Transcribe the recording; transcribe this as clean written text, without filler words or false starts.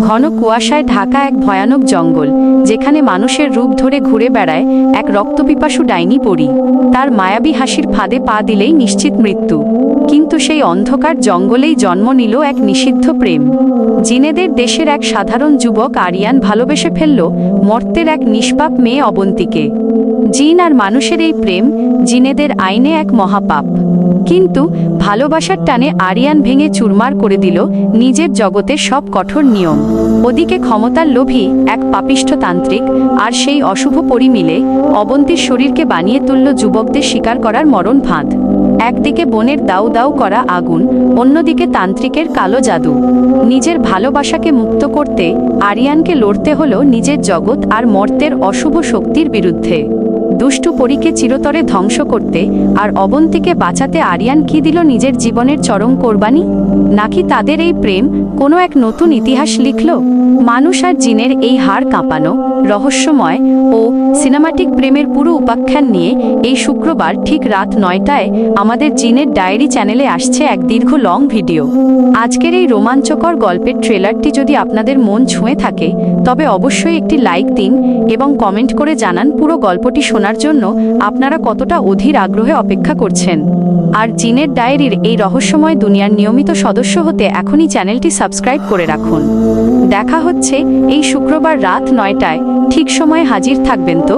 ঘন কুয়াশায় ঢাকা এক ভয়ানক জঙ্গল, যেখানে মানুষের রূপ ধরে ঘুরে বেড়ায় এক রক্তপিপাসু ডাইনি পরী। তার মায়াবী হাসির ফাঁদে পা দিলেই নিশ্চিত মৃত্যু। কিন্তু সেই অন্ধকার জঙ্গলেই জন্ম নিল এক নিষিদ্ধ প্রেম। জিনেদের দেশের এক সাধারণ যুবক আরিয়ান ভালোবেসে ফেলল মর্ত্যের এক নিষ্পাপ মেয়ে অবন্তীকে। জিন আর মানুষের এই প্রেম জিনেদের আইনে এক মহাপাপ। কিন্তু ভালোবাসার টানে আরিয়ান ভেঙে চুরমার করে দিল নিজের জগতের সব কঠোর নিয়ম। ওদিকে ক্ষমতার লোভী এক পাপিষ্ঠ তান্ত্রিক আর সেই অশুভ পরী মিলে অবন্তীর শরীরকে বানিয়ে তুলল যুবকদের শিকার করার মরণ ফাঁদ। একদিকে বনের দাউ দাউ করা আগুন, অন্যদিকে তান্ত্রিকের কালো জাদু। নিজের ভালোবাসাকে মুক্ত করতে আরিয়ানকে লড়তে হলো নিজের জগৎ আর মর্ত্যের অশুভ শক্তির বিরুদ্ধে। দুষ্টু পরীকে চিরতরে ধ্বংস করতে আর অবন্তীকে বাঁচাতে আরিয়ান কি দিল নিজের জীবনের চরম কোরবানি? নাকি তাদের এই প্রেম কোনো এক নতুন ইতিহাস লিখল? মানুষ আর জিনের এই হাড় কাঁপানো, রহস্যময় ও সিনেমাটিক প্রেমের পুরো উপাখ্যান নিয়ে এই শুক্রবার ঠিক রাত 9টায় আমাদের জিনের ডায়েরি চ্যানেলে আসছে এক দীর্ঘ লং ভিডিও। আজকের এই রোমাঞ্চকর গল্পের ট্রেলারটি যদি আপনাদের মন ছুঁয়ে থাকে, তবে অবশ্যই একটি লাইক দিন এবং কমেন্ট করে জানান পুরো গল্পটি শোনার জন্য আপনারা কতটা অধীর আগ্রহে অপেক্ষা করছেন। আর জিনের ডায়েরির এই রহস্যময় দুনিয়ার নিয়মিত সদস্য হতে এখনই চ্যানেলটি সাবস্ক্রাইব করে রাখুন। দেখা হচ্ছে এই শুক্রবার রাত 9টায়। ঠিক সময়ে হাজির থাকবেন তো?